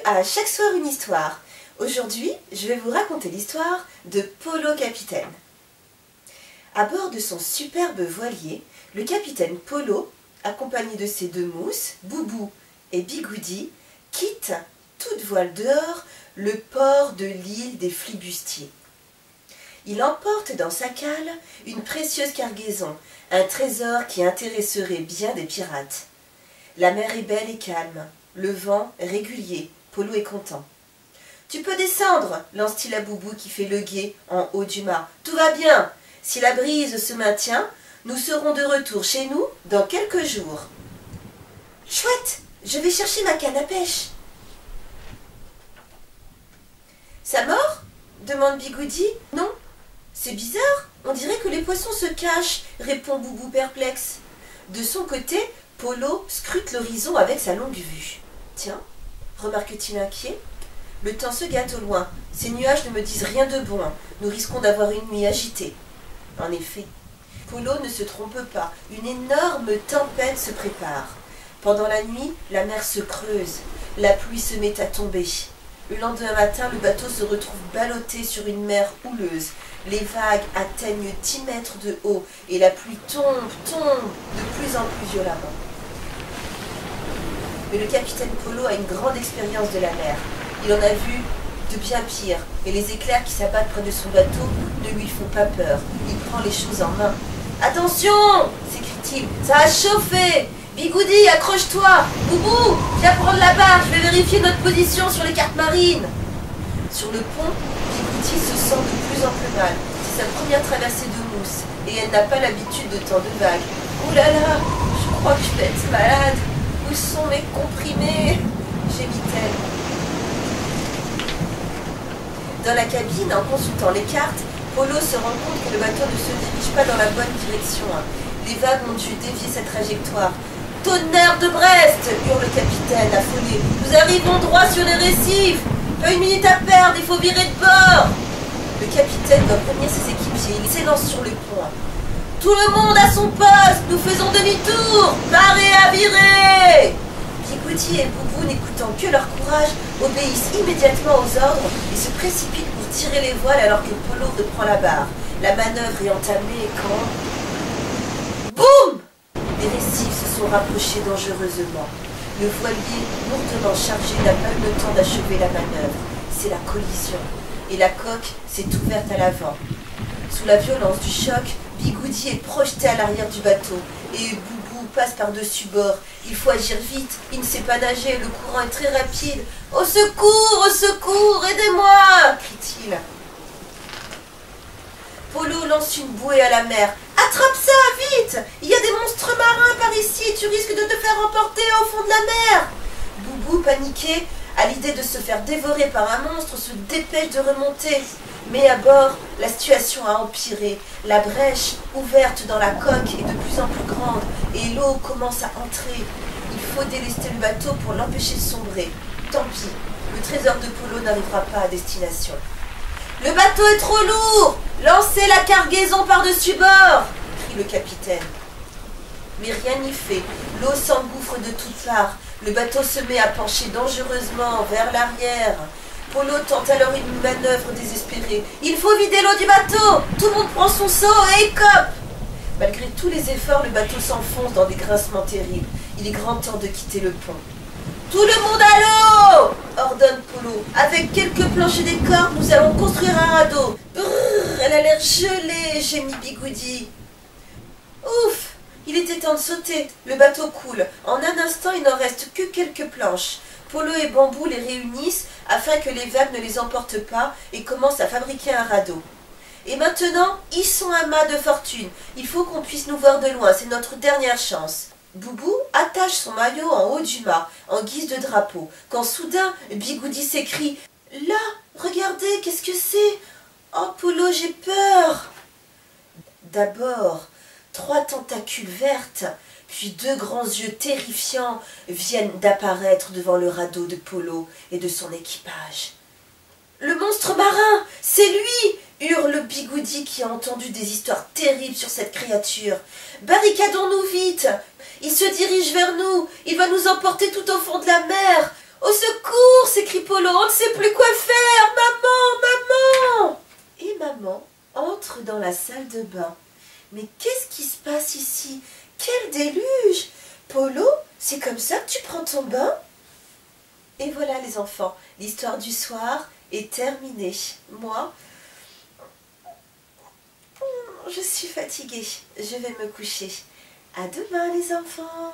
à Chaque soir une histoire. Aujourd'hui, je vais vous raconter l'histoire de Polo Capitaine. À bord de son superbe voilier, le capitaine Polo, accompagné de ses deux mousses, Boubou et Bigoudi, quitte, toute voile dehors, le port de l'île des Flibustiers. Il emporte dans sa cale une précieuse cargaison, un trésor qui intéresserait bien des pirates. La mer est belle et calme, le vent régulier, Polo est content. « Tu peux descendre » lance-t-il à Boubou qui fait le guet en haut du mât. « Tout va bien. Si la brise se maintient, nous serons de retour chez nous dans quelques jours. »« Chouette, je vais chercher ma canne à pêche. »« Ça mord » demande Bigoudi. « Non. C'est bizarre, on dirait que les poissons se cachent, répond Boubou perplexe. De son côté, Polo scrute l'horizon avec sa longue vue. Tiens, remarque-t-il inquiet, le temps se gâte au loin. Ces nuages ne me disent rien de bon. Nous risquons d'avoir une nuit agitée. En effet, Polo ne se trompe pas. Une énorme tempête se prépare. Pendant la nuit, la mer se creuse. La pluie se met à tomber. Le lendemain matin, le bateau se retrouve ballotté sur une mer houleuse. Les vagues atteignent 10 mètres de haut et la pluie tombe de plus en plus violemment. Mais le capitaine Polo a une grande expérience de la mer. Il en a vu de bien pire, et les éclairs qui s'abattent près de son bateau ne lui font pas peur. Il prend les choses en main. « Attention !» s'écrie-t-il. « Ça a chauffé ! Bigoudi, accroche-toi! Boubou, viens prendre la barre, je vais vérifier notre position sur les cartes marines !» Sur le pont, Bigoudi se sent de plus en plus mal. C'est sa première traversée de mousse, et elle n'a pas l'habitude de tant de vagues. « Ouh là là, je crois que je vais être malade. Où sont mes comprimés ?» gémit-elle. Dans la cabine, en consultant les cartes, Polo se rend compte que le bateau ne se dirige pas dans la bonne direction. Les vagues ont dû dévier sa trajectoire. « Tonnerre de Brest !» hurle le capitaine, affolé. « Nous arrivons droit sur les récifs. Pas une minute à perdre, il faut virer de bord !» Le capitaine doit prévenir ses équipiers. Il s'élance sur le pont. « Tout le monde à son poste, nous faisons demi-tour. Marée à virer !» Bigoudi et Boubou, n'écoutant que leur courage, obéissent immédiatement aux ordres et se précipitent pour tirer les voiles alors que Polo reprend la barre. La manœuvre est entamée quand... Boum! Les récifs se sont rapprochés dangereusement. Le voilier, lourdement chargé, n'a pas eu le temps d'achever la manœuvre. C'est la collision. Et la coque s'est ouverte à l'avant. Sous la violence du choc, Bigoudi est projeté à l'arrière du bateau et Boubou passe par-dessus bord. Il faut agir vite, il ne sait pas nager, le courant est très rapide. « Au secours, aidez-moi » crie-t-il. Polo lance une bouée à la mer. « Attrape ça, vite! Il y a des monstres marins par ici, tu risques de te faire emporter au fond de la mer !» Boubou, paniqué, à l'idée de se faire dévorer par un monstre, se dépêche de remonter. Mais à bord, la situation a empiré. La brèche, ouverte dans la coque, est de plus en plus grande et l'eau commence à entrer. Il faut délester le bateau pour l'empêcher de sombrer. Tant pis, le trésor de Polo n'arrivera pas à destination. « Le bateau est trop lourd! Lancez la cargaison par-dessus bord !» crie le capitaine. Mais rien n'y fait. L'eau s'engouffre de toutes parts. Le bateau se met à pencher dangereusement vers l'arrière. Polo tente alors une manœuvre désespérée. « Il faut vider l'eau du bateau! Tout le monde prend son seau et écope !» Malgré tous les efforts, le bateau s'enfonce dans des grincements terribles. Il est grand temps de quitter le pont. « Tout le monde à l'eau !» ordonne Polo. « Avec quelques planches et des cordes, nous allons construire un radeau. »« Brrr, elle a l'air gelée !» gémit Bigoudi. « Ouf ! Il était temps de sauter. Le bateau coule. En un instant, il n'en reste que quelques planches. Polo et Bambou les réunissent afin que les vagues ne les emportent pas et commencent à fabriquer un radeau. Et maintenant, hissons un mât de fortune. Il faut qu'on puisse nous voir de loin. C'est notre dernière chance. Boubou attache son maillot en haut du mât, en guise de drapeau, quand soudain, Bigoudi s'écrie « Là, regardez, qu'est-ce que c'est? Oh, Polo, j'ai peur !» D'abord, 3 tentacules vertes, puis 2 grands yeux terrifiants viennent d'apparaître devant le radeau de Polo et de son équipage. « Le monstre marin, c'est lui !» hurle Bigoudi qui a entendu des histoires terribles sur cette créature. « Barricadons-nous vite ! Il se dirige vers nous, il va nous emporter tout au fond de la mer. Au secours, s'écrie Polo, on ne sait plus quoi faire. Maman, maman. Et maman entre dans la salle de bain. Mais qu'est-ce qui se passe ici? Quel déluge! Polo, c'est comme ça que tu prends ton bain? Et voilà les enfants, l'histoire du soir est terminée. Moi, je suis fatiguée, je vais me coucher. À demain les enfants!